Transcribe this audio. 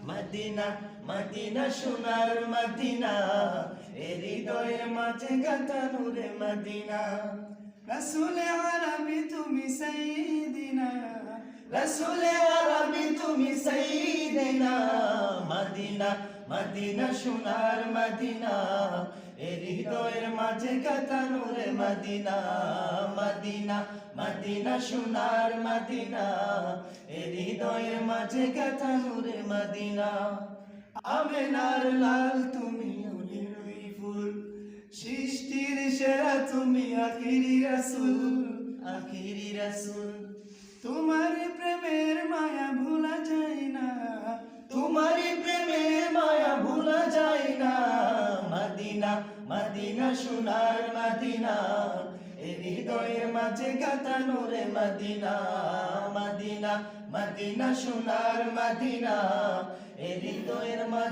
Medina Medina সোনার Medina এ হৃদয়ের মাঝে গাঁথা নূরে মদিনা রসুল আরবি তুমি সাইয়্যিদিনা রসুল আরবি তুমি সাইয়্যিদিনা মদিনা মদিনা সোনার মদিনা এ হৃদয়ের মাঝে গাঁথা নূরে মদিনা মদিনা মদিনা সোনার মদিনা এ হৃদয়ের মাঝে গাঁথা নূরে মদিনা আমেনার লাল তুমি ওলির ওই ফুল সৃষ্টির সেরা তুমি আখিরি রাসূল তোমার প্রেমের মায়া ভোলা যায় না তোমার প্রেমের মায়া ভোলা যায় না মদিনা মদিনা সোনার মদিনা এ হৃদয়ের মাঝে গাঁথা নূরে মদিনা মদিনা মদিনা সোনার মদিনা এ হৃদয়ের মাঝে